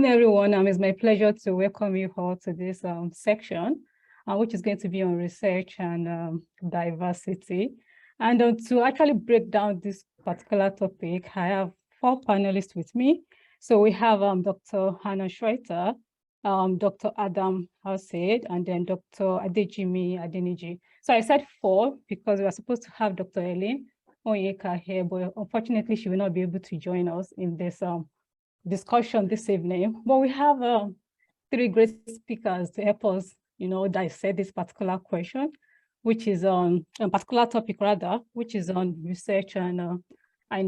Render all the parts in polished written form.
evening, everyone. It's my pleasure to welcome you all to this section, which is going to be on research and diversity. And to actually break down this particular topic, I have 4 panelists with me. So we have Dr. Hannah Schreiter, Dr. Adam Halstead, and then Dr. Adejimi Adeniji. So I said 4 because we are supposed to have Dr. Elaine Onyeka here, but unfortunately she will not be able to join us in this discussion this evening. But we have 3 great speakers to help us, dissect this particular question, which is on a particular topic rather, which is on research and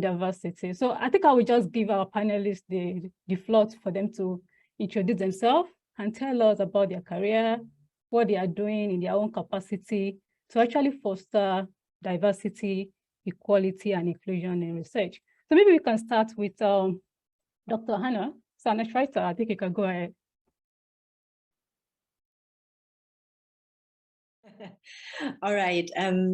diversity. So I think I will just give our panelists the floor for them to introduce themselves and tell us about their career, what they are doing in their own capacity to actually foster diversity, equality, and inclusion in research. So maybe we can start with Dr. Hannah Schreiter. I think you can go ahead. All right.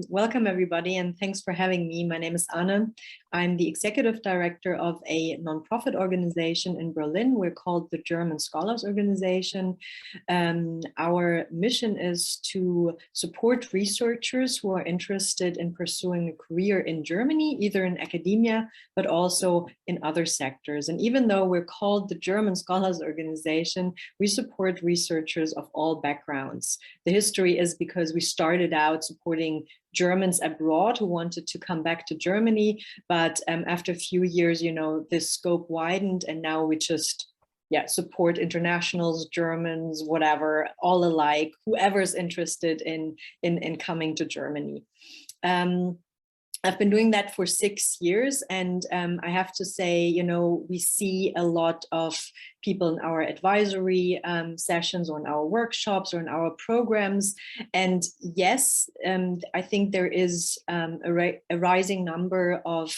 Welcome, everybody, and thanks for having me. My name is Anna. I'm the executive director of a nonprofit organization in Berlin. We're called the German Scholars Organization. Our mission is to support researchers who are interested in pursuing a career in Germany, either in academia, but also in other sectors. And even though we're called the German Scholars Organization, we support researchers of all backgrounds. The history is because we started out supporting Germans abroad who wanted to come back to Germany, but after a few years, this scope widened, and now we just support internationals, Germans, whatever, all alike, whoever's interested in coming to Germany. I've been doing that for 6 years, and I have to say, we see a lot of people in our advisory sessions or in our workshops or in our programs. And yes, I think there is a rising number of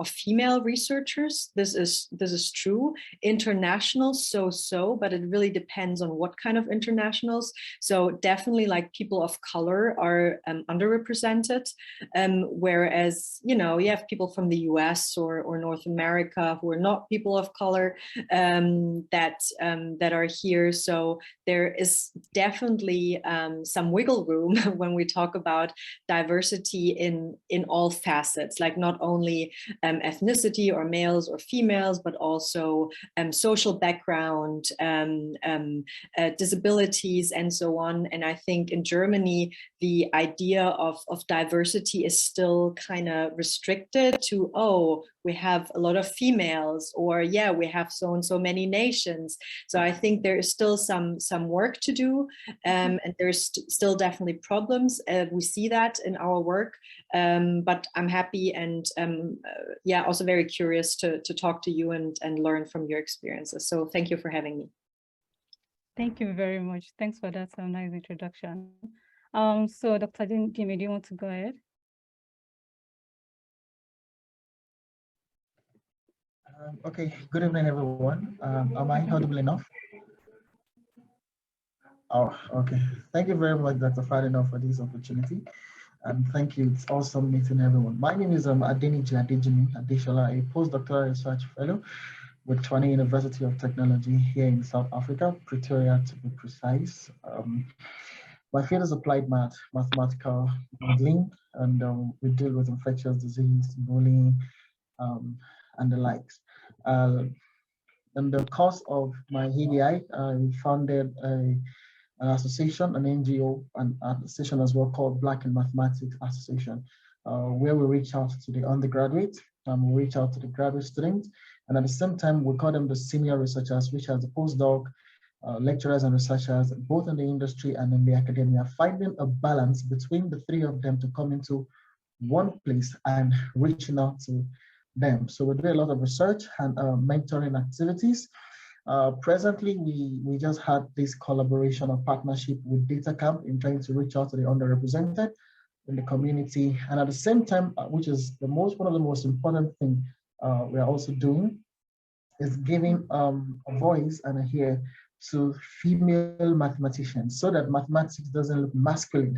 female researchers. This is true. International, so, but it really depends on what kind of internationals. So definitely, like, people of color are underrepresented, whereas you have people from the US or North America who are not people of color that are here. So there is definitely some wiggle room when we talk about diversity in all facets, like not only ethnicity or males or females, but also social background, disabilities, and so on. And I think in Germany, the idea of diversity is still kind of restricted to, oh, we have a lot of females, or we have so and so many nations. So I think there is still some work to do, and there's still definitely problems. We see that in our work, but I'm happy and also very curious to talk to you and learn from your experiences. So thank you for having me. Thank you very much. Thanks for that nice introduction. So Dr. Jimmy, do you want to go ahead? Okay, good evening, everyone. Am I audible enough? Oh, okay. Thank you very much, Dr. Fadina, for this opportunity. And thank you. It's awesome meeting everyone. My name is Adejimi Adeshola, a postdoctoral research fellow with Tshwane University of Technology here in South Africa, Pretoria to be precise. My field is applied math, mathematical modeling, and we deal with infectious disease, bullying, and the likes. In the course of my EDI, I founded an association, an NGO, an association as well called Black in Mathematics Association, where we reach out to the undergraduates, we reach out to the graduate students, and at the same time, we call them the senior researchers, which are the postdoc, lecturers and researchers, both in the industry and in the academia, finding a balance between the 3 of them to come into one place and reaching out to them. So we do a lot of research and mentoring activities. Presently, we just had this collaboration or partnership with DataCamp in trying to reach out to the underrepresented in the community. And at the same time, which is one of the most important things we are also doing, is giving a voice and a ear to female mathematicians, so that mathematics doesn't look masculine,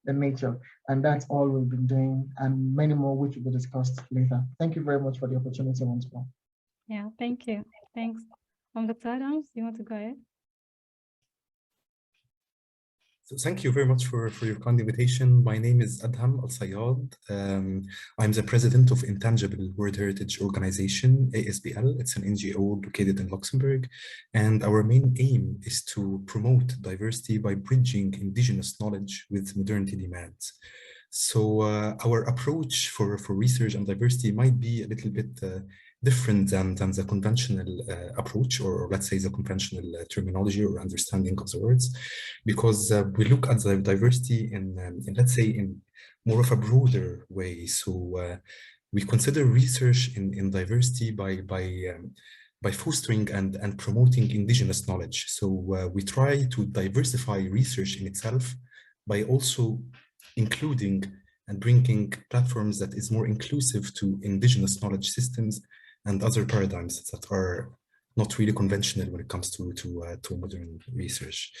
in nature. And that's all we've been doing, and many more which will be discussed later. Thank you very much for the opportunity once more. Yeah, thank you. Thanks. Dr. Adams, you want to go ahead? So thank you very much for your kind invitation. My name is Adham Al-Sayyad. I'm the president of Intangible World Heritage Organization, ASBL. It's an NGO located in Luxembourg. And our main aim is to promote diversity by bridging indigenous knowledge with modernity demands. So our approach for research and diversity might be a little bit different than the conventional approach, or let's say the conventional terminology or understanding of the words, because we look at the diversity in let's say in more of a broader way. So we consider research in diversity by fostering and promoting indigenous knowledge. So we try to diversify research in itself by also including and bringing platforms that is more inclusive to indigenous knowledge systems and other paradigms that are not really conventional when it comes to modern research.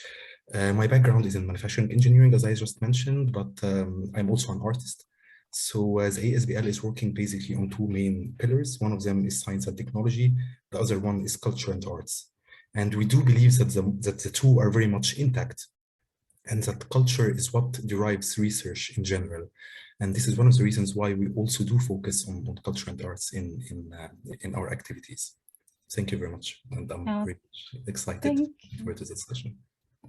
My background is in manufacturing engineering, as I just mentioned, but I'm also an artist. So as ASBL is working basically on two main pillars. One of them is science and technology. The other one is culture and arts. And we do believe that the two are very much intact, and that culture is what derives research in general. And this is one of the reasons why we also do focus on culture and arts in our activities. Thank you very much. And I'm very excited for this discussion.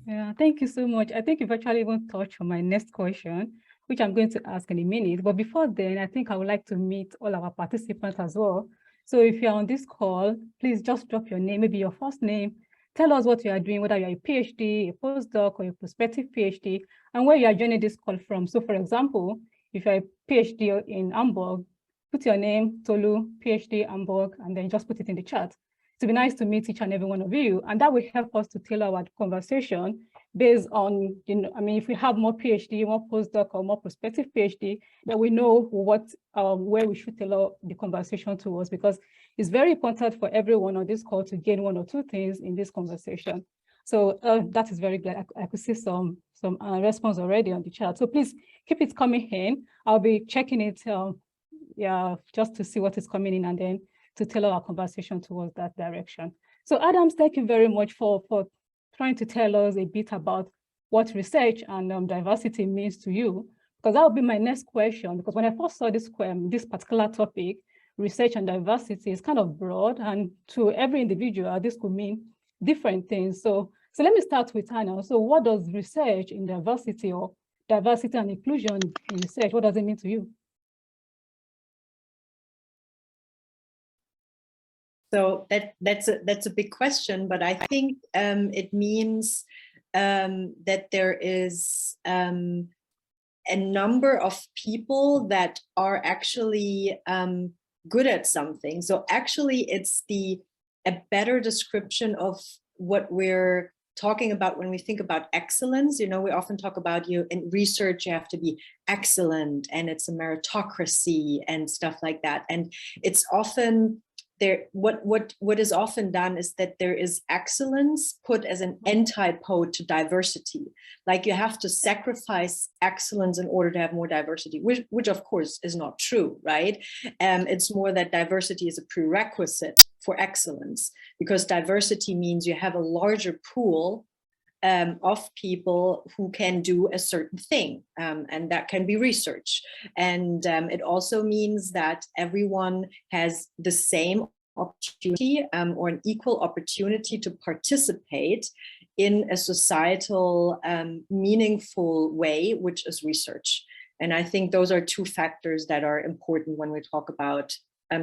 Yeah, thank you so much. I think you've actually even touched on my next question, which I'm going to ask in a minute. But before then, I think I would like to meet all our participants as well. So if you're on this call, please just drop your name, maybe your first name. Tell us what you are doing, whether you're a PhD, a postdoc, or a prospective PhD, and where you are joining this call from. So for example, if you're a PhD in Hamburg, put your name, Tolu, PhD, Hamburg, and then just put it in the chat. It'd be nice to meet each and every one of you, and that will help us to tailor our conversation based on, if we have more PhD, more postdoc, or more prospective PhD, then we know where we should tailor the conversation towards, because it's very important for everyone on this call to gain one or two things in this conversation. So that is very glad. I could see some response already on the chat. So please keep it coming in. I'll be checking it, just to see what is coming in, and then to tailor our conversation towards that direction. So Adams, thank you very much for trying to tell us a bit about what research and diversity means to you, because that would be my next question. Because when I first saw this particular topic, research and diversity, is kind of broad, and to every individual, this could mean different things. So let me start with Anna. So what does research in diversity, or diversity and inclusion in research, what does it mean to you? So that's a big question, but I think it means that there is a number of people that are actually good at something. So actually, it's a better description of what we're talking about when we think about excellence. We often talk about in research, you have to be excellent, and it's a meritocracy and stuff like that. And it's often what is often done is that there is excellence put as an antipode to diversity. Like you have to sacrifice excellence in order to have more diversity, which of course is not true, right? It's more that diversity is a prerequisite for excellence, because diversity means you have a larger pool of people who can do a certain thing, and that can be research. And it also means that everyone has the same opportunity or an equal opportunity to participate in a societal, meaningful way, which is research. And I think those are two factors that are important when we talk about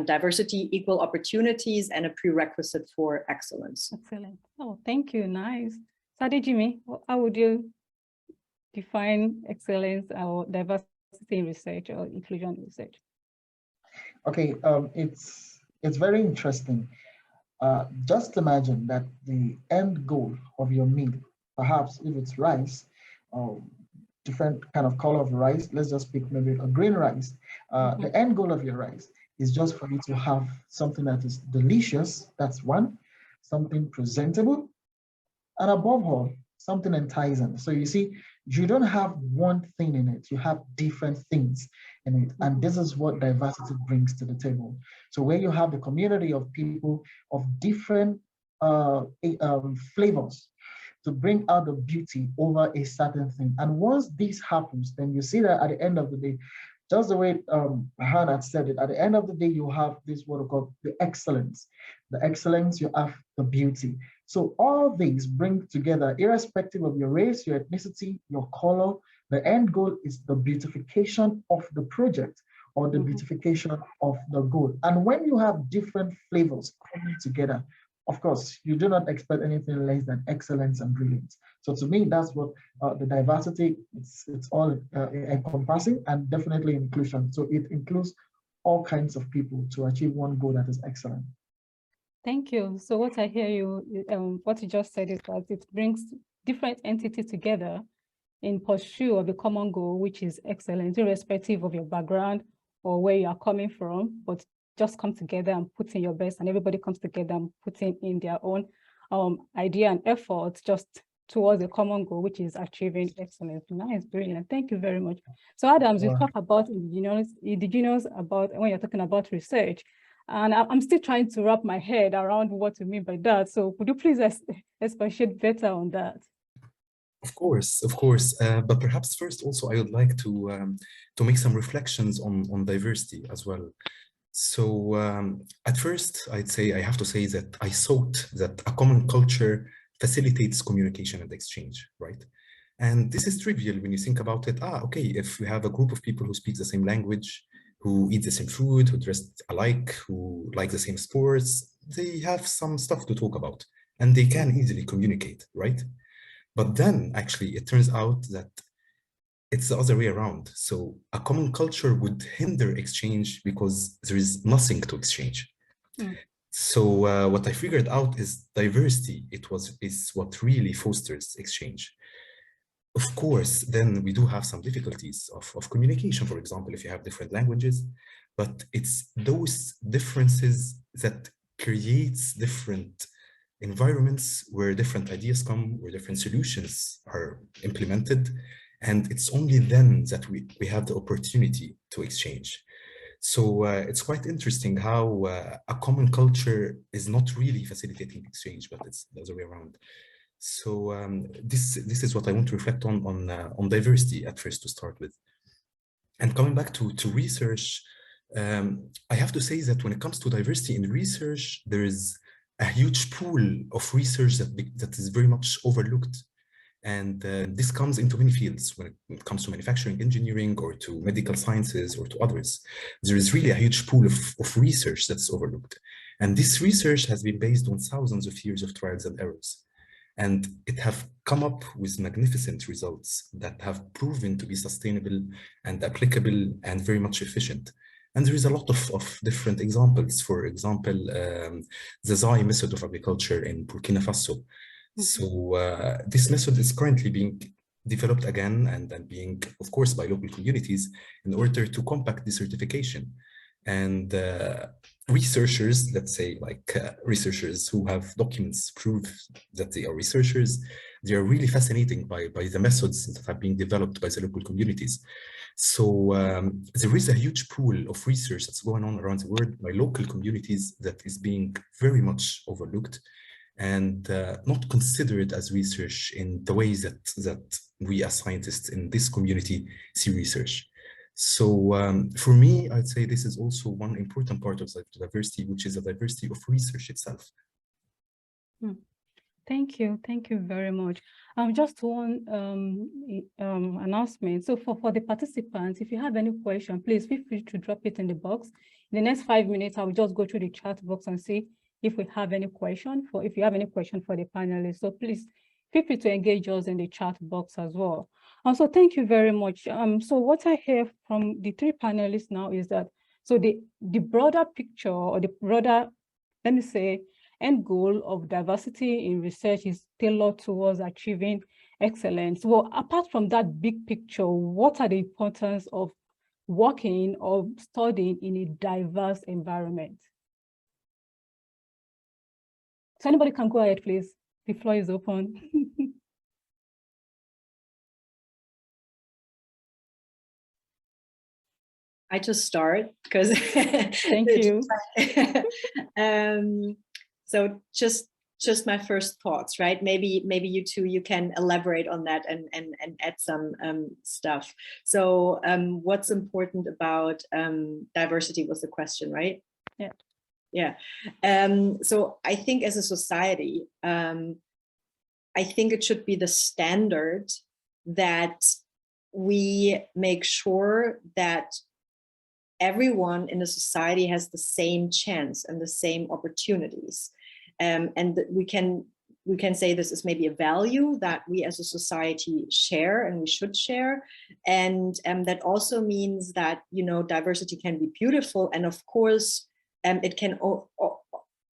diversity, equal opportunities, and a prerequisite for excellence. Excellent. Oh, thank you. Nice. Jimmy, how would you define excellence or diversity in research or inclusion in research? Okay, it's very interesting. Just imagine that the end goal of your meal, perhaps if it's rice, different kind of color of rice, let's just pick maybe a green rice. The end goal of your rice is just for you to have something that is delicious, that's one, something presentable, and above all, something enticing. So you see, You don't have one thing in it, you have different things in it. And this is what diversity brings to the table. So where you have a community of people of different flavors to bring out the beauty over a certain thing. And once this happens, then you see that at the end of the day, just the way Han had said it, at the end of the day, you have this what we call the excellence. The excellence, you have the beauty. So all these bring together, irrespective of your race, your ethnicity, your color, the end goal is the beautification of the project or the beautification of the goal. And when you have different flavors coming together, of course, you do not expect anything less than excellence and brilliance. So to me, that's what the diversity, it's all encompassing, and definitely inclusion. So it includes all kinds of people to achieve one goal that is excellent. Thank you. So what I hear you, what you just said is that it brings different entities together in pursuit of a common goal, which is excellence, irrespective of your background or where you are coming from, but just come together and put in your best, and everybody comes together and put in their own idea and effort just towards a common goal, which is achieving excellence. Nice, brilliant. Thank you very much. So Adams, you talk about indigenous about when you're talking about research, and I'm still trying to wrap my head around what you mean by that. So could you please expatiate better on that? Of course. But perhaps first also I would like to make some reflections on diversity as well. So at first I have to say that I thought that a common culture facilitates communication and exchange, right? And this is trivial when you think about it. Okay, if we have a group of people who speak the same language, who eat the same food, who dress alike, who like the same sports, they have some stuff to talk about and they can easily communicate, right? But then actually it turns out that it's the other way around. So a common culture would hinder exchange because there is nothing to exchange. So what I figured out is diversity is what really fosters exchange. Of course, then we do have some difficulties of communication, for example, if you have different languages, but it's those differences that creates different environments where different ideas come, where different solutions are implemented. And it's only then that we have the opportunity to exchange. So it's quite interesting how a common culture is not really facilitating exchange, but it's the other way around. So this is what I want to reflect on diversity at first to start with. And coming back to research, I have to say that when it comes to diversity in research, there is a huge pool of research that is very much overlooked. And this comes into many fields when it comes to manufacturing, engineering, or to medical sciences, or to others. There is really a huge pool of research that's overlooked. And this research has been based on thousands of years of trials and errors. And it have come up with magnificent results that have proven to be sustainable and applicable and very much efficient. And there is a lot of different examples. For example, the Zai method of agriculture in Burkina Faso. So this method is currently being developed again and being, of course, by local communities in order to combat desertification. And researchers, let's say like researchers who have documents prove that they are researchers, they are really fascinating by the methods that have been developed by the local communities. So there is a huge pool of research that's going on around the world by local communities that is being very much overlooked and not considered as research in the ways that we as scientists in this community see research. So for me, I'd say this is also one important part of the diversity, which is the diversity of research itself. Thank you very much. Just one announcement. So for the participants, if you have any question, please feel free to drop it in the box. In the next 5 minutes, I will just go through the chat box and see if we have any question if you have any question for the panelists. So please feel free to engage us in the chat box as well. So thank you very much. So what I hear from the three panelists now is that, so the broader picture or the broader, let me say, end goal of diversity in research is tailored towards achieving excellence. Well, apart from that big picture, what are the importance of working or studying in a diverse environment? So anybody can go ahead, please. The floor is open. I just start because Thank you. So just my first thoughts, right? Maybe you two, you can elaborate on that and add some stuff. So what's important about diversity was the question, right? Yeah. Yeah. So I think as a society, I think it should be the standard that we make sure that everyone in the society has the same chance and the same opportunities. And that we can say this is maybe a value that we as a society share and we should share. And that also means that, you know, diversity can be beautiful. And of course, it can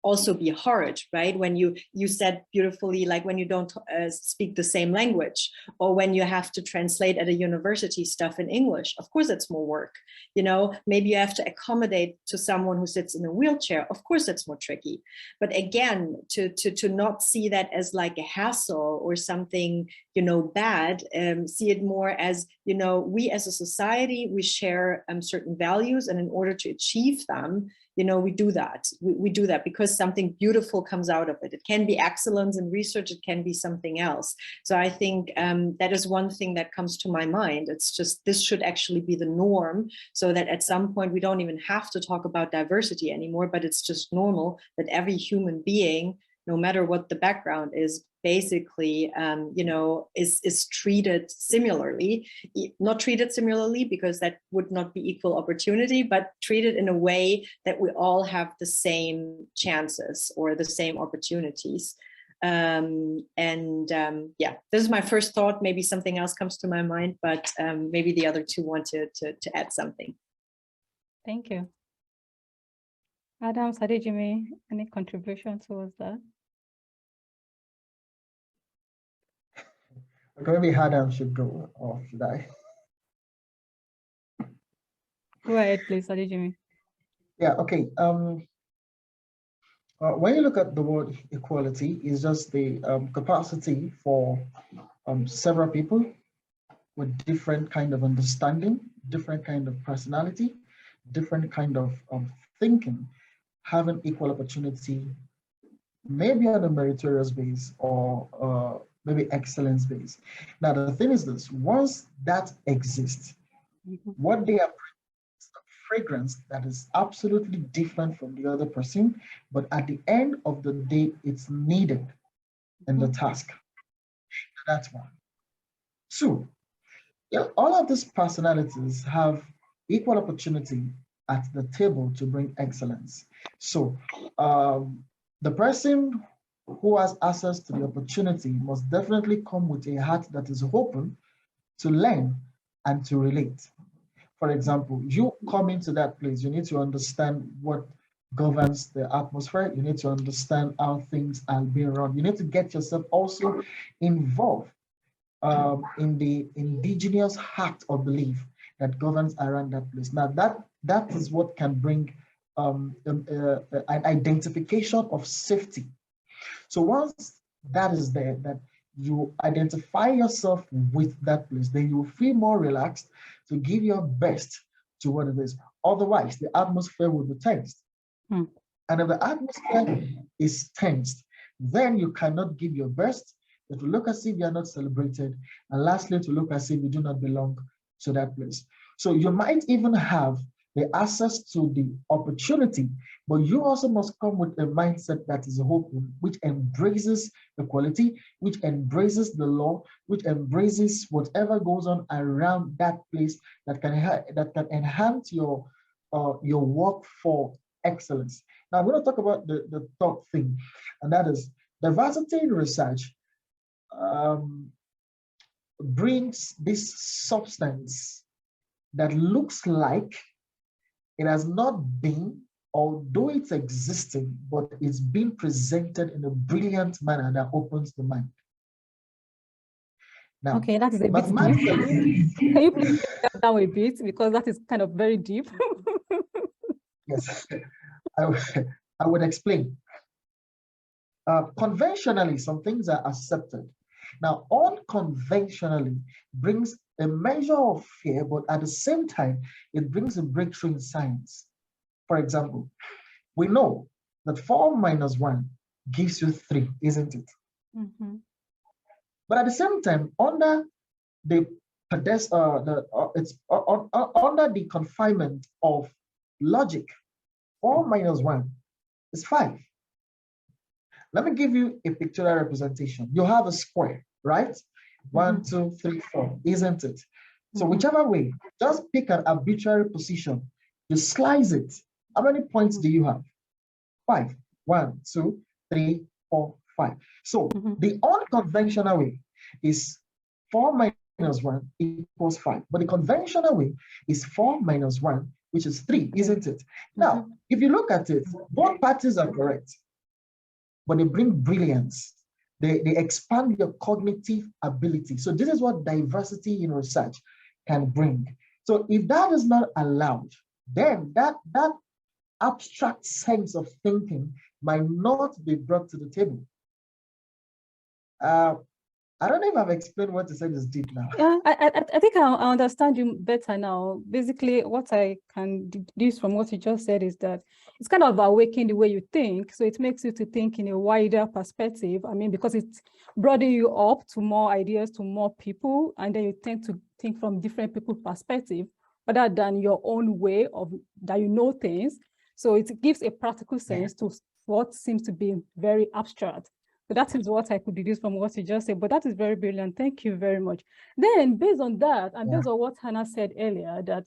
also be hard, right? When you said beautifully, like when you don't speak the same language, or when you have to translate at a university stuff in English, of course it's more work. You know, maybe you have to accommodate to someone who sits in a wheelchair. Of course it's more tricky. But again, to not see that as like a hassle or something, you know, bad, see it more as, you know, we as a society, we share certain values, and in order to achieve them, you know, we do that. We do that because something beautiful comes out of it. It can be excellence in research. It can be something else. So I think that is one thing that comes to my mind. It's just, this should actually be the norm, so that at some point we don't even have to talk about diversity anymore, but it's just normal that every human being, no matter what the background is, basically, you know, is treated similarly, not treated similarly because that would not be equal opportunity, but treated in a way that we all have the same chances or the same opportunities. Yeah, this is my first thought. Maybe something else comes to my mind, but maybe the other two want to add something. Thank you. Adam, Sadejimi, any contribution towards that? Okay, maybe Adam should go, or should I? Go ahead, please, Sadejimi. Yeah, okay. When you look at the word equality, it's just the capacity for several people with different kind of understanding, different kind of personality, different kind of thinking, having equal opportunity, maybe on a meritorious base or maybe excellence base. Now, the thing is this, once that exists, what they are is a fragrance that is absolutely different from the other person, but at the end of the day, it's needed in the task. That's one. Two, yeah, all of these personalities have equal opportunity at the table to bring excellence. So the person who has access to the opportunity must definitely come with a heart that is open to learn and to relate. For example, you come into that place, you need to understand what governs the atmosphere. You need to understand how things are being run. You need to get yourself also involved in the indigenous heart or belief that governs around that place. Now, that is what can bring an identification of safety. So once that is there, that you identify yourself with that place, then you feel more relaxed to give your best to what it is. Otherwise, the atmosphere will be tensed. And if the atmosphere is tensed, then you cannot give your best. It will look as if you are not celebrated. And lastly, to look as if you do not belong to that place. So you might even have the access to the opportunity, but you also must come with a mindset that is open, which embraces equality, which embraces the law, which embraces whatever goes on around that place that can enhance your work for excellence. Now, I'm going to talk about the third thing, and that is diversity in research brings this substance that looks like it has not been, although it's existing, but it's being presented in a brilliant manner that opens the mind. Now, okay, that is a bit deep. Can you please break that down a bit, because that is kind of very deep? Yes, I would explain. Conventionally, some things are accepted. Now, unconventionally brings a measure of fear, but at the same time, it brings a breakthrough in science. For example, we know that 4 minus 1 gives you 3, isn't it? Mm-hmm. But at the same time, under the under the confinement of logic, 4 minus 1 is 5. Let me give you a pictorial representation. You have a square, right? 1, 2, 3, 4, isn't it? So whichever way, just pick an arbitrary position. You slice it. How many points do you have? 5. 1, 2, 3, 4, 5. So the unconventional way is 4 minus 1 equals 5. But the conventional way is 4 minus 1, which is 3, isn't it? Now, if you look at it, both parties are correct, but they bring brilliance. They expand your cognitive ability. So this is what diversity in research can bring. So if that is not allowed, then that abstract sense of thinking might not be brought to the table. I don't know if I've explained what to say is deep now. Yeah, I think I understand you better now. Basically, what I can deduce from what you just said is that it's kind of awakening the way you think. So it makes you to think in a wider perspective. I mean, because it's broadening you up to more ideas, to more people, and then you tend to think from different people's perspective, rather than your own way of that you know things. So it gives a practical sense to what seems to be very abstract. So that is what I could deduce from what you just said, but that is very brilliant. Thank you very much. Then based on that, and based on what Hannah said earlier, that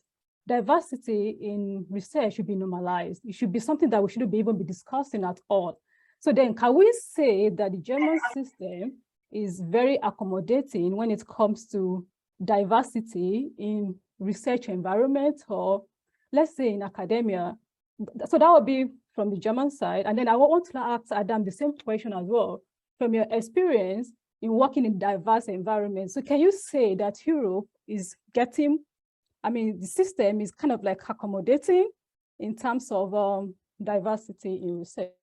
diversity in research should be normalized. It should be something that we shouldn't even be discussing at all. So then can we say that the German system is very accommodating when it comes to diversity in research environment, or let's say in academia? So that would be from the German side. And then I want to ask Adam the same question as well. From your experience in working in diverse environments, so can you say that Europe is getting, I mean, the system is kind of like accommodating in terms of diversity in research?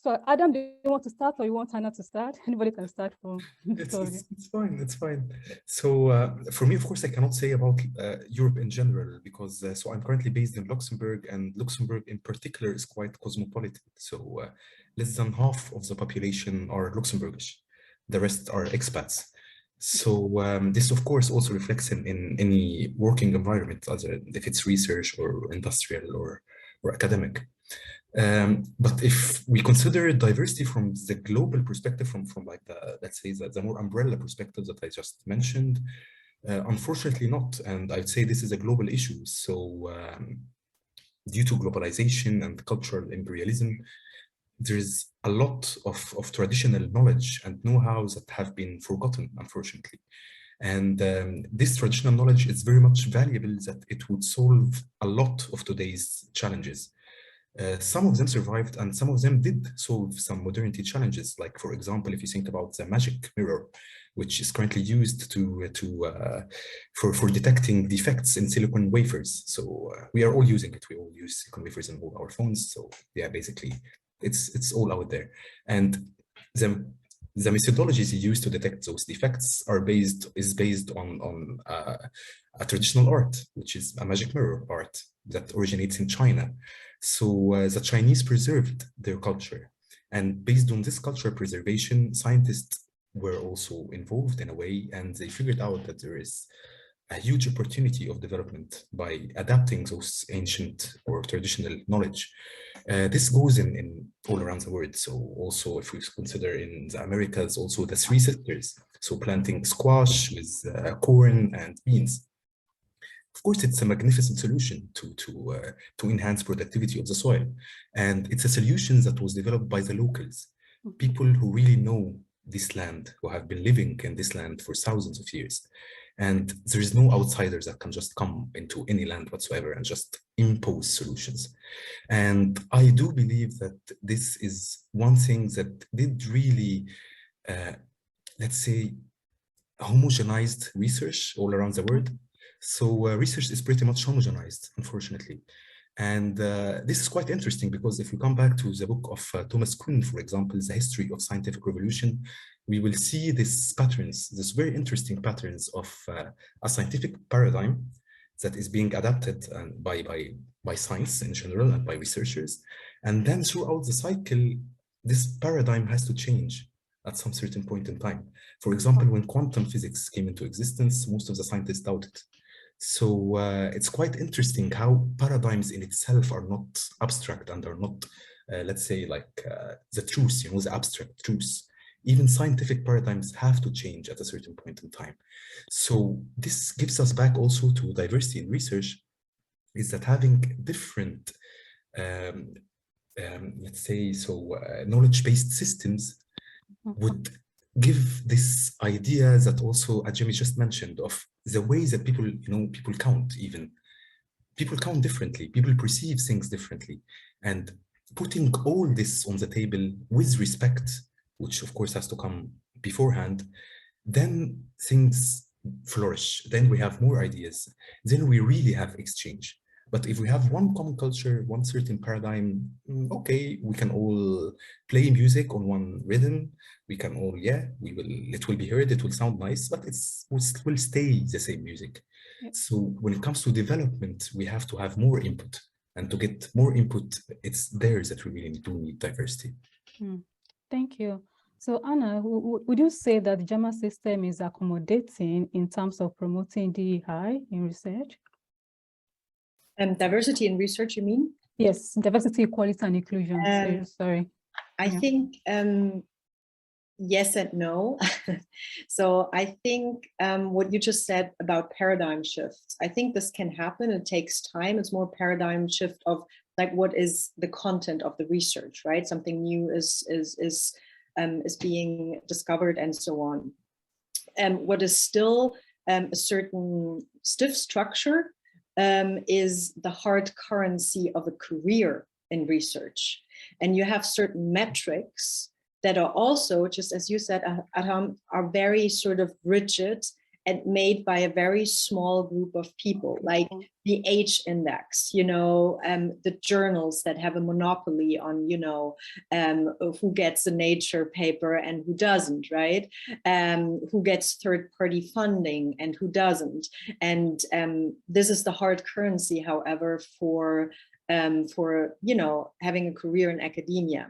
So Adam, do you want to start or you want Hannah to start? Anybody can start from it's fine, it's fine. So for me, of course, I cannot say about Europe in general, because so I'm currently based in Luxembourg, and Luxembourg in particular is quite cosmopolitan. So less than half of the population are Luxembourgish. The rest are expats. So this, of course, also reflects in any working environment, if it's research or industrial or academic. But if we consider diversity from the global perspective, from like let's say the more umbrella perspective that I just mentioned, unfortunately not. And I'd say this is a global issue. So due to globalization and cultural imperialism, there's a lot of traditional knowledge and know-hows that have been forgotten, unfortunately. And this traditional knowledge is very much valuable, that it would solve a lot of today's challenges. Some of them survived, and some of them did solve some modernity challenges. Like, for example, if you think about the magic mirror, which is currently used for detecting defects in silicon wafers. So we are all using it. We all use silicon wafers in all our phones. So yeah, basically, it's all out there. And the methodologies used to detect those defects is based on a traditional art, which is a magic mirror art that originates in China. So the Chinese preserved their culture, and based on this culture preservation, scientists were also involved in a way, and they figured out that there is a huge opportunity of development by adapting those ancient or traditional knowledge. This goes in all around the world. So also, if we consider in the Americas, also the Three Sisters, so planting squash with corn and beans. Of course, it's a magnificent solution to enhance productivity of the soil. And it's a solution that was developed by the locals, people who really know this land, who have been living in this land for thousands of years. And there is no outsiders that can just come into any land whatsoever and just impose solutions. And I do believe that this is one thing that did really, let's say, homogenized research all around the world. So research is pretty much homogenized, unfortunately. And this is quite interesting because if we come back to the book of Thomas Kuhn, for example, The History of Scientific Revolution, we will see these patterns, these very interesting patterns of a scientific paradigm that is being adapted by science in general and by researchers. And then throughout the cycle, this paradigm has to change at some certain point in time. For example, when quantum physics came into existence, most of the scientists doubted. So it's quite interesting how paradigms in itself are not abstract and are not, let's say, like the truth, you know, the abstract truth. Even scientific paradigms have to change at a certain point in time. So this gives us back also to diversity in research, is that having different, let's say, knowledge-based systems would give this idea that also Jimmy just mentioned of the way that people, you know, people count even. People count differently, people perceive things differently. And putting all this on the table with respect, which of course has to come beforehand, then things flourish. Then we have more ideas. Then we really have exchange. But if we have one common culture, one certain paradigm, okay, we can all play music on one rhythm. We can all, yeah, it will be heard, it will sound nice, but it will stay the same music. Yep. So when it comes to development, we have to have more input. And to get more input, it's there that we really do need diversity. Thank you. So Anna, would you say that the German system is accommodating in terms of promoting DEI in research? Diversity in research, you mean? Yes, diversity, equality, and inclusion. Sorry. I think yes and no. So I think what you just said about paradigm shifts, I think this can happen. It takes time. It's more paradigm shift of like what is the content of the research, right? Something new is being discovered and so on. What is still a certain stiff structure is the hard currency of a career in research. And you have certain metrics that are also, just as you said, Adham, are very sort of rigid and made by a very small group of people, like the H index, you know, the journals that have a monopoly on, you know, who gets a Nature paper and who doesn't, right? Who gets third-party funding and who doesn't. And this is the hard currency, however, for you know, having a career in academia.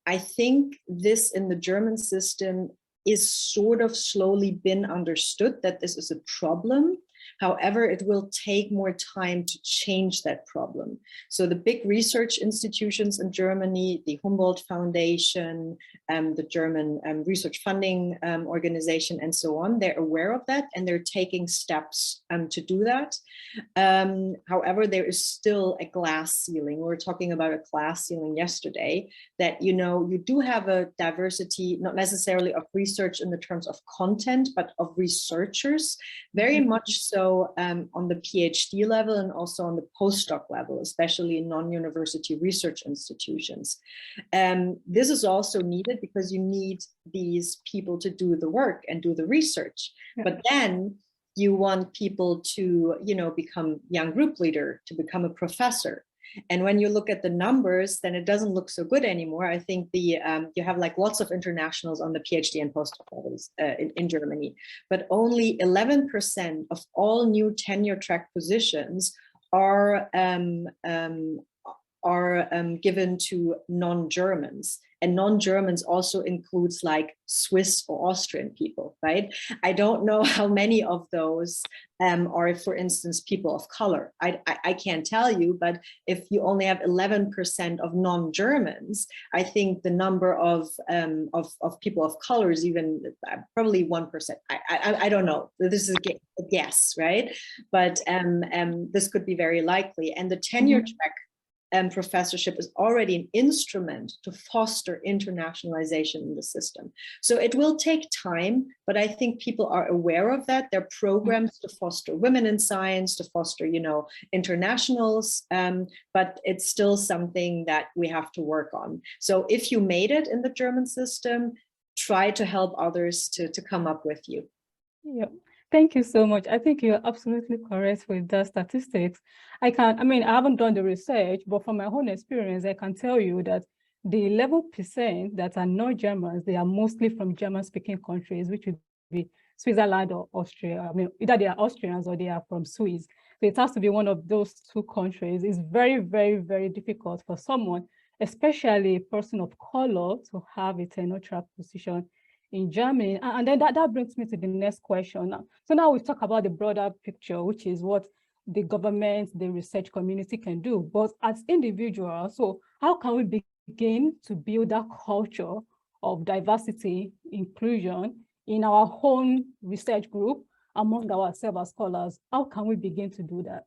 I think this in the German system is sort of slowly been understood that this is a problem. However, it will take more time to change that problem. So the big research institutions in Germany, the Humboldt Foundation, the German Research Funding Organization, and so on, they're aware of that and they're taking steps to do that. However, there is still a glass ceiling. We were talking about a glass ceiling yesterday, that, you know, you do have a diversity, not necessarily of research in the terms of content, but of researchers, very much so on the PhD level and also on the postdoc level, especially in non-university research institutions. This is also needed because you need these people to do the work and do the research. Yeah. But then you want people to, you know, become young group leader, to become a professor. And when you look at the numbers, then it doesn't look so good anymore. I think the you have like lots of internationals on the PhD and postdoc levels in Germany, but only 11% of all new tenure track positions are given to non-Germans. And non-Germans also includes like Swiss or Austrian people, right? I don't know how many of those are, for instance, people of color. I can't tell you, but if you only have 11% of non-Germans, I think the number of people of color is even probably 1%. I don't know. This is a guess, right? But this could be very likely. And the tenure track professorship is already an instrument to foster internationalization in the system. So it will take time, but I think people are aware of that. There are programs to foster women in science, to foster, you know, internationals, but it's still something that we have to work on. So if you made it in the German system, try to help others to come up with you. Yeah. Thank you so much. I think you're absolutely correct with the statistics. I haven't done the research, but from my own experience, I can tell you that the 11% that are not Germans, they are mostly from German-speaking countries, which would be Switzerland or Austria. I mean, either they are Austrians or they are from Swiss. So it has to be one of those two countries. It's very, very, very difficult for someone, especially a person of color, to have a tenure track position in Germany. And then that brings me to the next question. So now we talk about the broader picture, which is what the government, the research community can do. But as individuals, so how can we begin to build that culture of diversity, inclusion in our own research group, among ourselves as scholars? How can we begin to do that?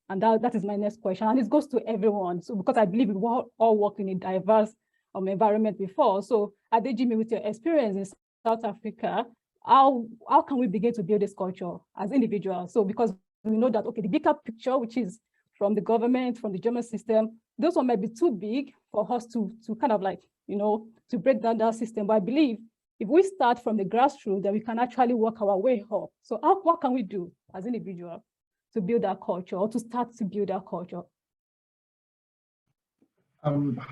And that is my next question. And it goes to everyone. So because I believe we all work in a diverse environment before. So Adejimi, with your experience in South Africa, how can we begin to build this culture as individuals? So because we know that, okay, the bigger picture, which is from the government, from the German system, those one might be too big for us to kind of like, to break down that system. But I believe if we start from the grassroots, then we can actually work our way up. So what can we do as individuals to build that culture, or to start to build that culture?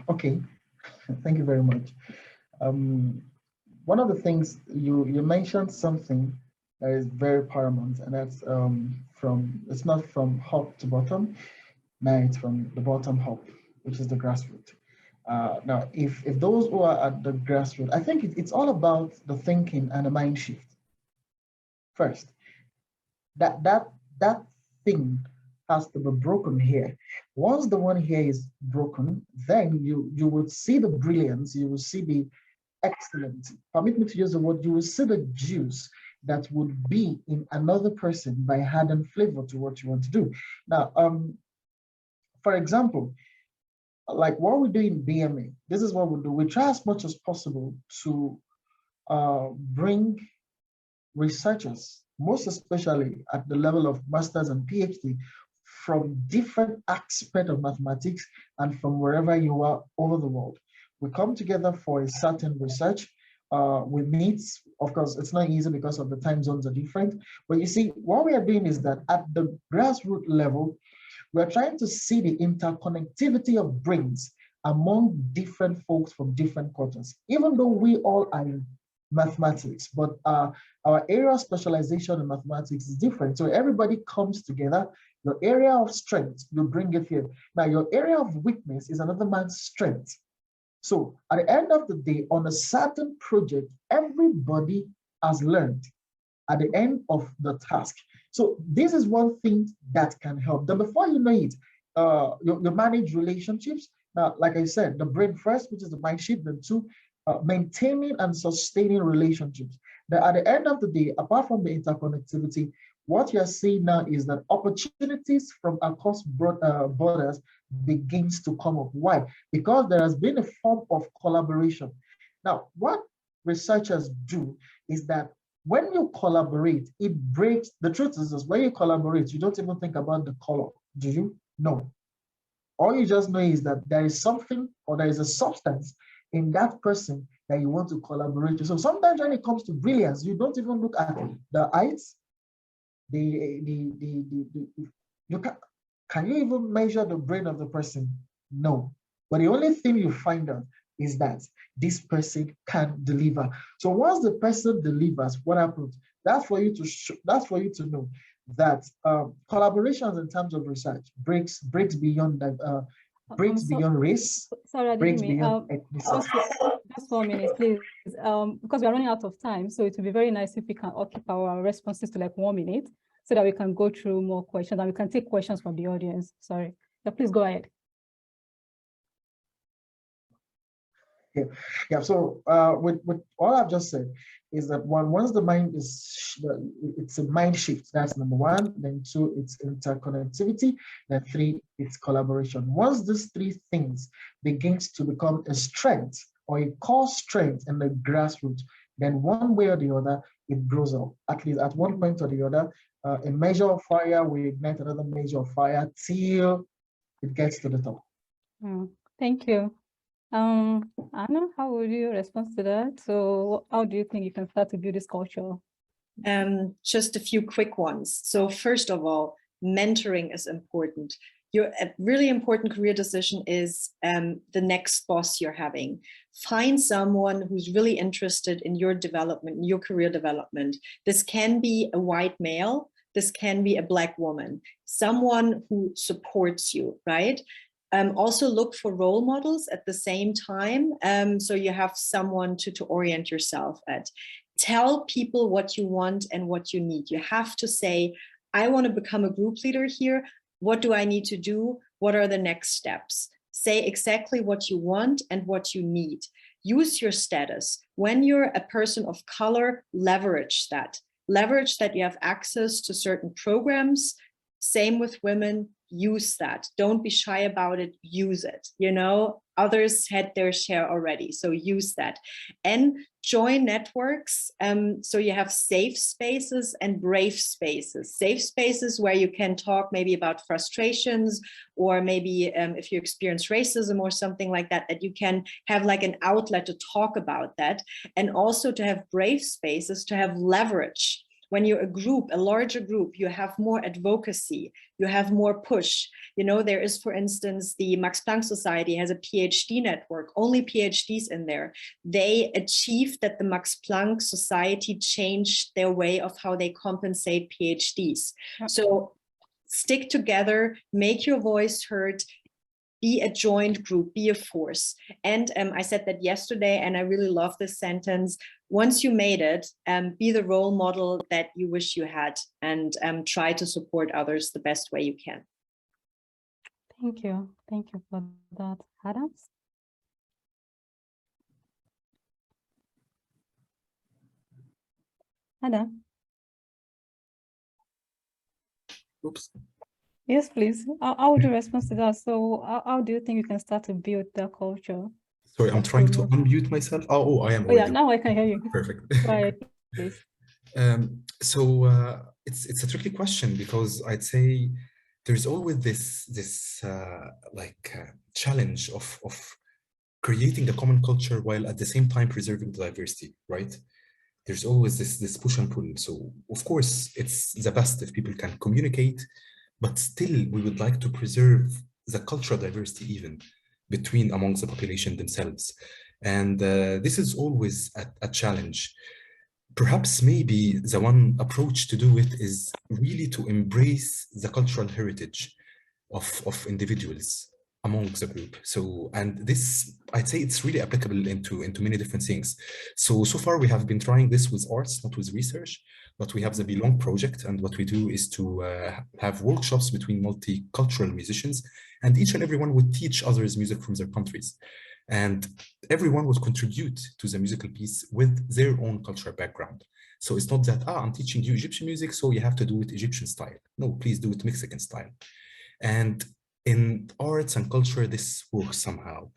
Okay, thank you very much. One of the things you mentioned something that is very paramount, and that's it's not from top to bottom, now it's from the bottom up, which is the grassroots. Now, if those who are at the grassroots, I think it's all about the thinking and the mind shift. First, that thing has to be broken here. Once the one here is broken, then you would see the brilliance, you will see the excellence. Permit me to use the word, you will see the juice that would be in another person by adding flavor to what you want to do. Now, for example, like what we do in BMA, this is what we do. We try as much as possible to bring researchers, most especially at the level of masters and PhD, from different aspects of mathematics and from wherever you are over the world. We come together for a certain research. We meet, of course, it's not easy because of the time zones are different. But you see, what we are doing is that at the grassroots level, we're trying to see the interconnectivity of brains among different folks from different quarters, even though we all are in mathematics, but our area of specialization in mathematics is different. So everybody comes together. Your area of strength, you bring it here. Now, your area of weakness is another man's strength. So at the end of the day, on a certain project, everybody has learned at the end of the task. So this is one thing that can help. Then before you know it, you manage relationships. Now, like I said, the brain first, which is the mind shift, then two, maintaining and sustaining relationships. Then at the end of the day, apart from the interconnectivity, what you're seeing now is that opportunities from across borders begins to come up. Why? Because there has been a form of collaboration. Now, what researchers do is that when you collaborate, it breaks, the truth is this, when you collaborate, you don't even think about the color, do you? No. All you just know is that there is something or there is a substance in that person that you want to collaborate with. So sometimes when it comes to brilliance, you don't even look at the eyes, can you even measure the brain of the person? No. But the only thing you find out is that this person can deliver. So once the person delivers, what happens? That's for you to know that collaborations in terms of research breaks beyond that beyond race, sorry, breaks beyond ethnicity. Just 4 minutes, please. Because we are running out of time, so it would be very nice if we can occupy our responses to like 1 minute, so that we can go through more questions and we can take questions from the audience. Sorry. Yeah, please go ahead. Yeah. So with all I've just said is that once the mind is, it's a mind shift. That's number one. Then two, it's interconnectivity. Then three, it's collaboration. Once these three things begins to become a strength or a core strength in the grassroots, then one way or the other, it grows up. At least at one point or the other, a measure of fire will ignite another measure of fire till it gets to the top. Thank you. Anna, how would you respond to that? So how do you think you can start to build this culture? Just a few quick ones. So first of all, mentoring is important. A really important career decision is the next boss you're having. Find someone who's really interested in your development, your career development. This can be a white male, this can be a Black woman, someone who supports you, right? Also look for role models at the same time, so you have someone to orient yourself at. Tell people what you want and what you need. You have to say, I want to become a group leader here. What do I need to do? What are the next steps? Say exactly what you want and what you need. Use your status. When you're a person of color, leverage that. Leverage that you have access to certain programs. Same with women, use that. Don't be shy about it, use it. You know, others had their share already, so use that. And join networks. So you have safe spaces and brave spaces. Safe spaces where you can talk maybe about frustrations, or maybe if you experience racism or something like that, that you can have like an outlet to talk about that. And also to have brave spaces, to have leverage. When you're a group, a larger group, you have more advocacy, you have more push. You know, there is, for instance, the Max Planck Society has a PhD network, only PhDs in there. They achieved that the Max Planck Society changed their way of how they compensate PhDs. So stick together, make your voice heard, be a joint group, be a force. And I said that yesterday, and I really love this sentence. Once you made it, be the role model that you wish you had, and try to support others the best way you can. Thank you. Thank you for that, Adams. Adam? Oops. Yes, please. How would you respond to that? So how do you think you can start to build that culture? Sorry, I'm trying to unmute myself. Oh, I am. Oh, yeah, now I can hear you. Perfect. Go ahead, please. It's a tricky question, because I'd say there's always this challenge of creating a common culture while at the same time preserving the diversity, right? There's always this push and pull. So of course, it's the best if people can communicate, but still we would like to preserve the cultural diversity even between amongst the population themselves. And this is always a challenge. Perhaps maybe the one approach to do it is really to embrace the cultural heritage of individuals amongst the group. So, and this, I'd say it's really applicable into many different things. So far we have been trying this with arts, not with research, but we have the Belong project. And what we do is to have workshops between multicultural musicians, and each and everyone would teach others music from their countries. And everyone would contribute to the musical piece with their own cultural background. So it's not that, I'm teaching you Egyptian music, so you have to do it Egyptian style. No, please do it Mexican style. And in arts and culture, this works somehow.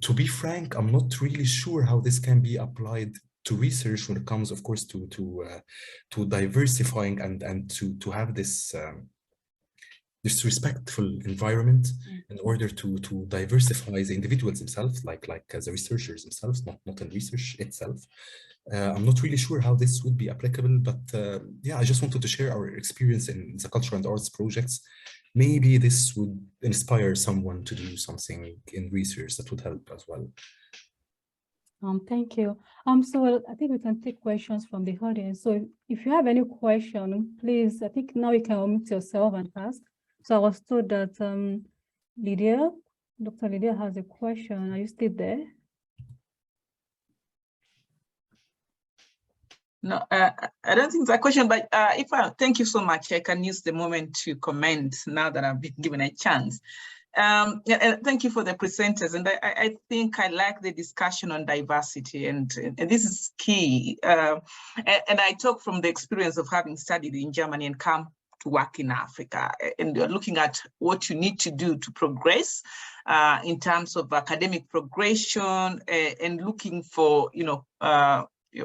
To be frank, I'm not really sure how this can be applied to research when it comes, of course, to diversifying and to have this respectful environment in order to diversify the individuals themselves, like the researchers themselves, not in research itself. I'm not really sure how this would be applicable, but yeah, I just wanted to share our experience in the cultural and arts projects. Maybe this would inspire someone to do something in research that would help as well. Thank you. So I think we can take questions from the audience. So if you have any question, please, I think now you can unmute yourself and ask. So I was told that Lydia, Dr. Lydia has a question. Are you still there? No, I don't think it's a question, but thank you so much. I can use the moment to comment now that I've been given a chance. And thank you for the presenters. And I think I like the discussion on diversity, and this is key. And I talk from the experience of having studied in Germany and come to work in Africa, and you're looking at what you need to do to progress in terms of academic progression, and looking for,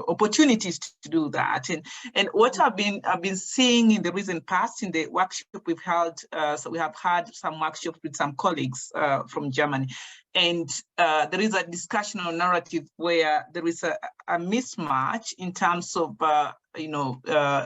opportunities to do that. And what I've been seeing in the recent past in the workshop we've held, so we have had some workshops with some colleagues from Germany, and there is a discussion on narrative where there is a mismatch in terms of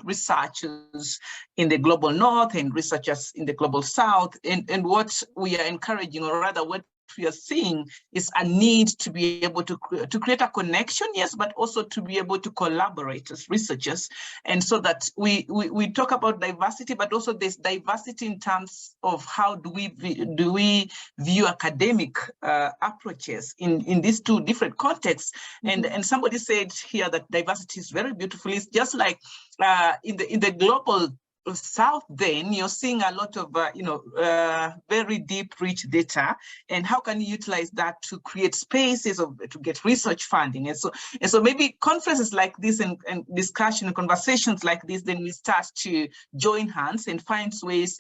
researchers in the global north and researchers in the global south, and what we are encouraging, or rather what we are seeing, is a need to be able to create a connection, yes, but also to be able to collaborate as researchers, and so that we talk about diversity, but also there's diversity in terms of how do we view academic approaches in these two different contexts. Mm-hmm. And somebody said here that diversity is very beautiful. It's just like in the global South, then you're seeing a lot of very deep, rich data, and how can you utilize that to create spaces to get research funding? And so maybe conferences like this and discussion and conversations like this, then we start to join hands and find ways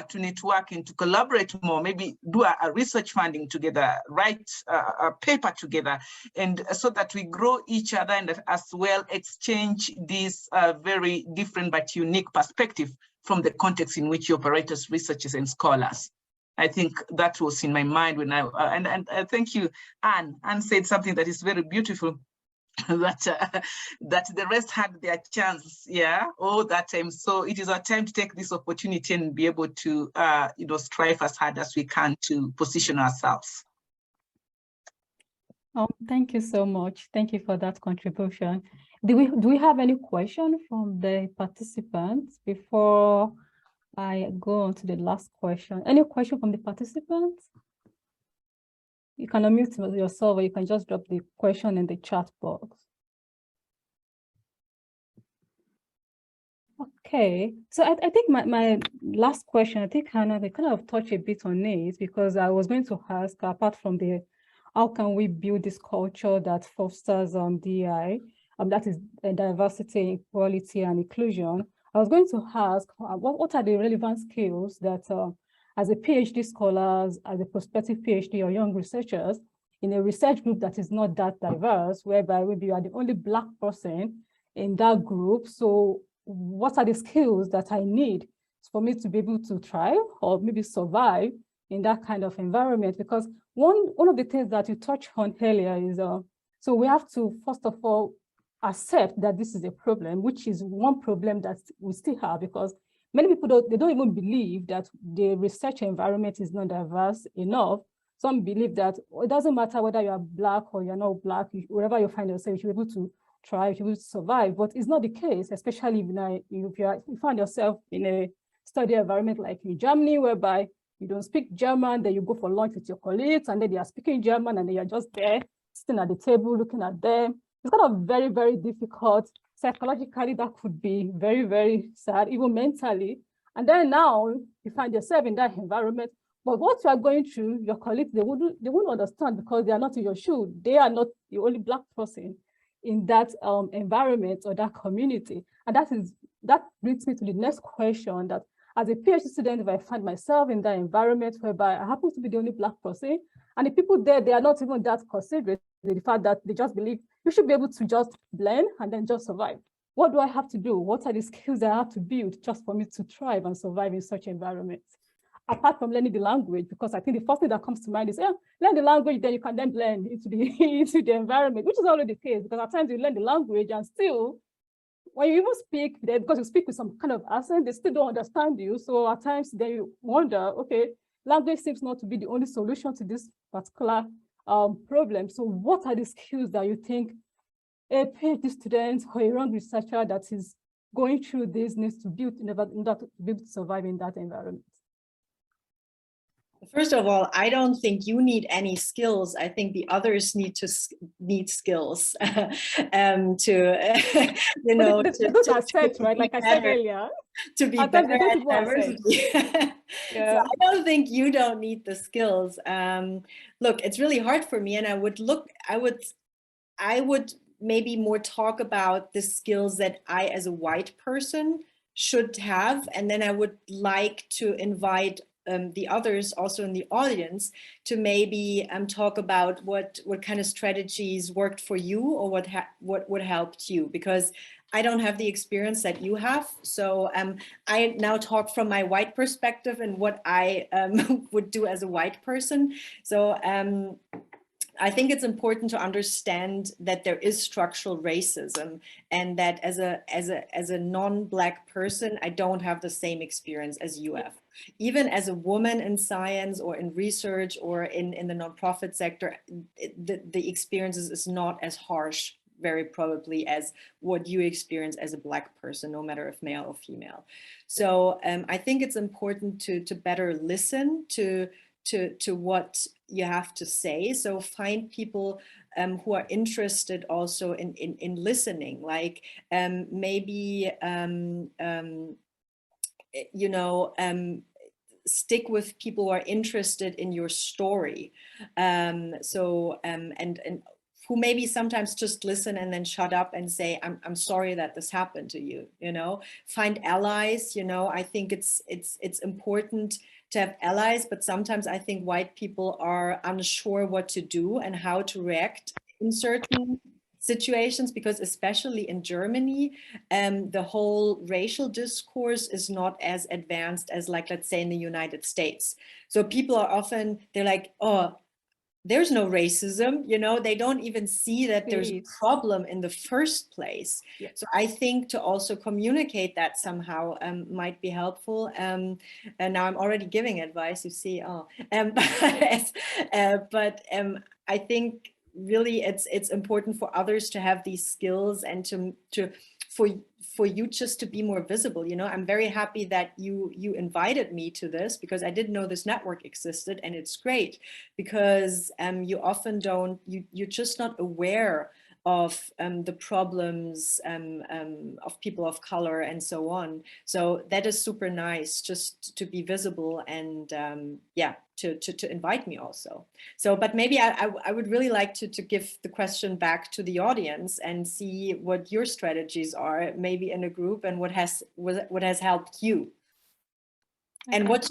to network and to collaborate more. Maybe do a research funding together, write a paper together, and so that we grow each other and as well exchange these very different but unique perspectives from the context in which you operate as researchers and scholars. I think that was in my mind when and thank you, Anne. Anne said something that is very beautiful, that the rest had their chance, yeah, all that time. So it is our time to take this opportunity and be able to, strive as hard as we can to position ourselves. Oh, thank you so much. Thank you for that contribution. Do we have any question from the participants before I go on to the last question? Any question from the participants? You can unmute yourself, or you can just drop the question in the chat box. Okay, so I think my last question, I think Hannah, they kind of touch a bit on it, because I was going to ask, apart from the how can we build this culture that fosters DI, that is diversity, equality, and inclusion? I was going to ask, what are the relevant skills that, as a PhD scholars, as a prospective PhD or young researchers, in a research group that is not that diverse, whereby maybe you are the only Black person in that group, so what are the skills that I need for me to be able to thrive or maybe survive in that kind of environment? Because one of the things that you touched on earlier is, so we have to, first of all, accept that this is a problem, which is one problem that we still have, because many people don't even believe that the research environment is not diverse enough. Some believe that it doesn't matter whether you are Black or you're not Black, wherever you find yourself, you should be able to thrive, you should be able to survive. But it's not the case, especially if you find yourself in a study environment like in Germany, whereby you don't speak German, then you go for lunch with your colleagues, and then they are speaking German, and then you're just there, sitting at the table, looking at them. It's kind of very, very difficult. Psychologically, that could be very, very sad, even mentally. And then now you find yourself in that environment. But what you are going through, your colleagues, they won't understand, because they are not in your shoe. They are not the only Black person in that environment or that community. And that brings me to the next question, that as a PhD student, if I find myself in that environment whereby I happen to be the only Black person, and the people there, they are not even that considerate, the fact that they just believe you should be able to just blend and then just survive. What do I have to do? What are the skills that I have to build just for me to thrive and survive in such environments? Apart from learning the language, because I think the first thing that comes to mind is, learn the language, then you can then blend into the environment, which is already the case, because at times you learn the language and still, when you even speak, because you speak with some kind of accent, they still don't understand you. So at times then you wonder, okay, language seems not to be the only solution to this particular problem. So what are the skills that you think a PhD student or a young researcher that is going through this needs to build in order to be able to survive in that environment? First of all, I don't think you need any skills. I think the others need skills to, those are set, right? Like I said earlier, to be better at diversity. Yeah. So I don't think you don't need the skills. Look, it's really hard for me, and I would maybe more talk about the skills that I, as a white person, should have, and then I would like to invite the others also in the audience to maybe talk about what kind of strategies worked for you, or what helped you, because I don't have the experience that you have. So I now talk from my white perspective and what I would do as a white person. So I think it's important to understand that there is structural racism, and that as a non-Black person, I don't have the same experience as you have. Even as a woman in science or in research or in the nonprofit sector, the experiences is not as harsh, very probably, as what you experience as a Black person, no matter if male or female. So I think it's important to better listen to what you have to say. So find people who are interested also in listening, like maybe you know, stick with people who are interested in your story. And who maybe sometimes just listen and then shut up and say, I'm sorry that this happened to you, you know. Find allies, you know. I think it's important to have allies, but sometimes I think white people are unsure what to do and how to react in certain situations, because especially in Germany, the whole racial discourse is not as advanced as, like, let's say in the United States. So people are often, they're like, oh, there's no racism, you know, they don't even see that there's a problem in the first place. Yeah. So I think to also communicate that somehow might be helpful. And now I'm already giving advice, you see. But I think really it's important for others to have these skills and for you just to be more visible. You know, I'm very happy that you invited me to this, because I didn't know this network existed, and it's great because you often don't, you're just not aware of the problems of people of color and so on. So that is super nice, just to be visible, and yeah, to invite me also. So, but maybe I would really like to give the question back to the audience and see what your strategies are, maybe in a group, and what has helped you. Okay. And what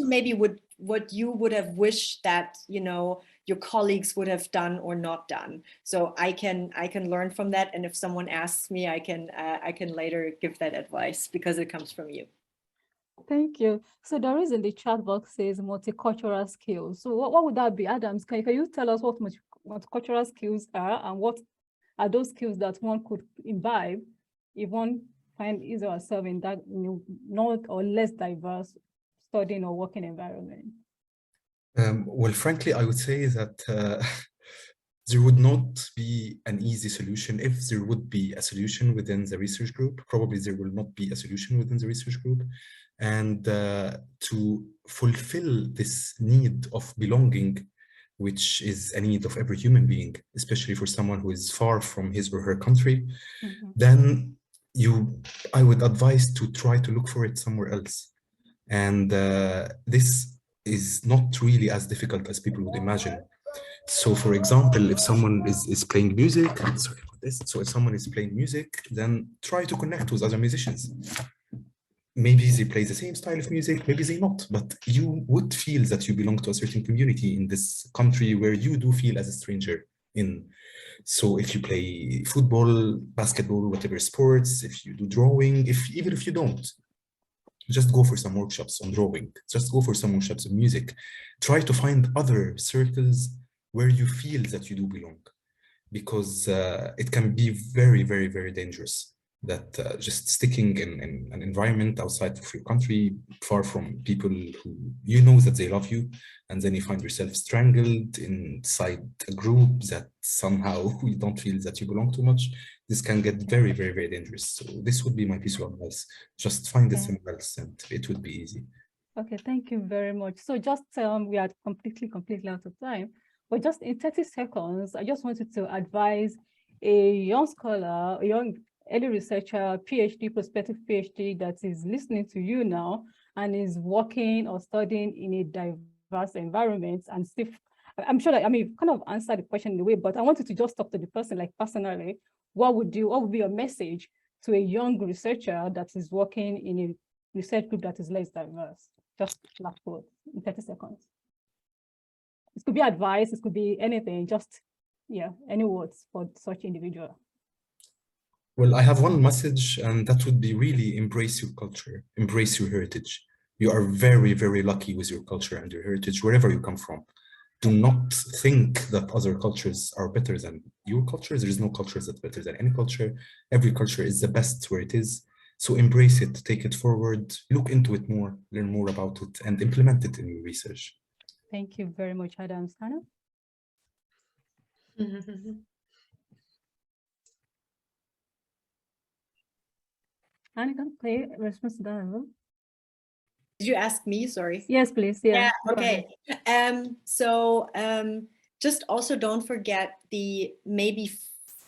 you would have wished that, you know, your colleagues would have done or not done. So I can learn from that, and if someone asks me, I can later give that advice, because it comes from you. Thank you. So there is in the chat box says multicultural skills. So what would that be, Adams? Can you tell us what multicultural skills are, and what are those skills that one could imbibe if one find his or herself in that, you know, not or less diverse studying or working environment? Well, frankly, I would say that there would not be an easy solution. If there would be a solution within the research group, probably there will not be a solution within the research group. And to fulfill this need of belonging, which is a need of every human being, especially for someone who is far from his or her country, then I would advise to try to look for it somewhere else. And this is not really as difficult as people would imagine. So for example, if someone is playing music, sorry about this. So if someone is playing music, then try to connect with other musicians. Maybe they play the same style of music, maybe they not, but you would feel that you belong to a certain community in this country where you do feel as a stranger in. So if you play football, basketball, whatever sports, if you do drawing, even if you don't, just go for some workshops on drawing, just go for some workshops of music. Try to find other circles where you feel that you do belong, because it can be very, very, very dangerous that just sticking in an environment outside of your country, far from people who you know that they love you, and then you find yourself strangled inside a group that somehow you don't feel that you belong too much. This can get very, very, very dangerous. So this would be my piece of advice. Just find it somewhere else and it would be easy. Okay, thank you very much. So just we are completely out of time, but just in 30 seconds, I just wanted to advise a young scholar, a young early researcher, PhD, prospective PhD that is listening to you now and is working or studying in a diverse environment, and still, I'm sure that, I mean, kind of answer the question in a way, but I wanted to just talk to the person, like personally, what would be your message to a young researcher that is working in a research group that is less diverse? Just last word in 30 seconds. It could be advice, it could be anything, just, yeah, any words for such individual. Well, I have one message, and that would be really embrace your culture, embrace your heritage. You are very, very lucky with your culture and your heritage, wherever you come from. Do not think that other cultures are better than your culture. There is no culture that's better than any culture. Every culture is the best where it is. So embrace it, take it forward, look into it more, learn more about it, and implement it in your research. Thank you very much, Adam. Hannah? Hannah, can play response to that? Did you ask me? Sorry. Yes, please. Yeah. Okay. Just also don't forget the maybe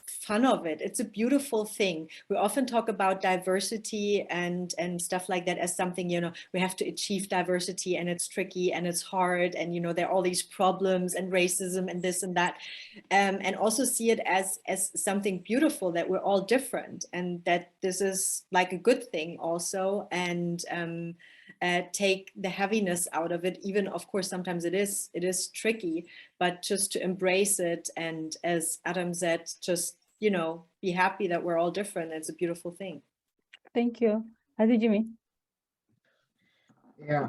fun of it. It's a beautiful thing. We often talk about diversity and stuff like that as something, you know, we have to achieve diversity and it's tricky and it's hard and, you know, there are all these problems and racism and this and that, and also see it as something beautiful, that we're all different and that this is like a good thing also, and take the heaviness out of it. Even, of course, sometimes it is tricky, but just to embrace it, and as Adam said, just, you know, be happy that we're all different. It's a beautiful thing. Thank you. Adi Jimmy. Yeah,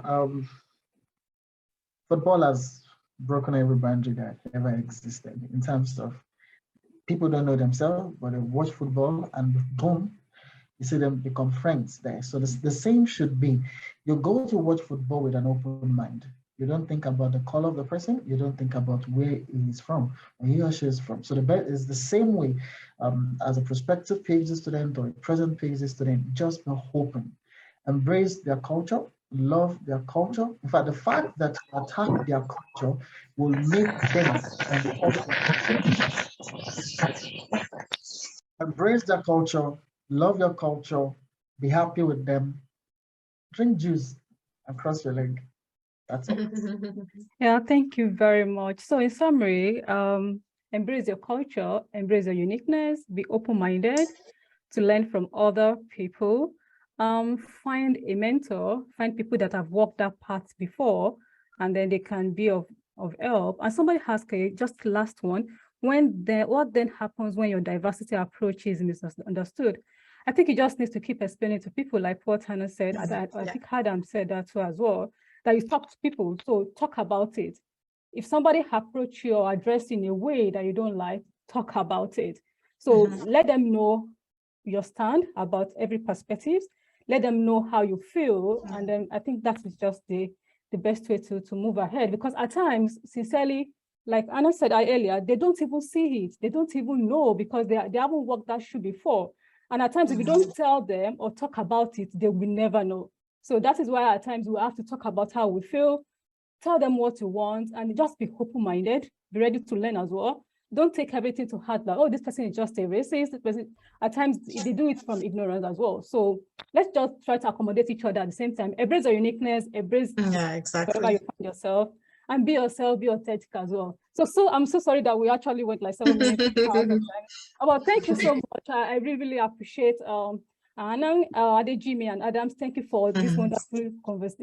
football has broken every boundary that ever existed in terms of people don't know themselves, but they watch football and boom, you see them become friends there. So the same should be, you go to watch football with an open mind. You don't think about the color of the person. You don't think about where he is from, or he or she is from. So the bet is the same way as a prospective PhD student or a present PhD student, just be open. Embrace their culture, love their culture. In fact, the fact that you attack their culture will make them embrace their culture, love your culture, be happy with them, drink juice and cross your leg. That's all. Yeah, thank you very much. So in summary, embrace your culture, embrace your uniqueness, be open-minded to learn from other people, find a mentor, find people that have walked that path before, and then they can be of help. And somebody asked, just last one, what then happens when your diversity approach is misunderstood? I think you just need to keep explaining to people, like what Hannah said, I think Adam said that too as well, that you talk to people, so talk about it. If somebody approach you or address in a way that you don't like, talk about it. So let them know your stand about every perspective, let them know how you feel, and then I think that is just the best way to move ahead, because at times, sincerely, like Anna said earlier, they don't even see it, they don't even know, because they haven't walked that shoe before. And at times, if you don't tell them or talk about it, they will never know. So that is why at times we have to talk about how we feel, tell them what you want, and just be open-minded, be ready to learn as well. Don't take everything to heart, like, oh, this person is just a racist. At times, they do it from ignorance as well. So let's just try to accommodate each other at the same time. Embrace your uniqueness, embrace wherever you find yourself, and be yourself, be authentic as well. So I'm so sorry that we actually went like 7 minutes. But thank you so much. I really, really appreciate Anna, Adejimi, and Adams. Thank you for this wonderful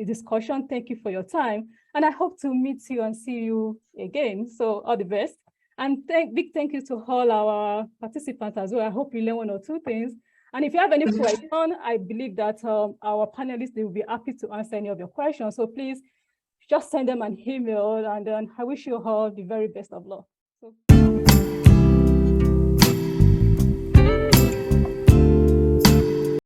discussion. Thank you for your time. And I hope to meet you and see you again. So all the best. And big thank you to all our participants as well. I hope you learn 1 or 2 things. And if you have any question, I believe that our panelists, they will be happy to answer any of your questions. So please just send them an email, and then I wish you all the very best of luck. So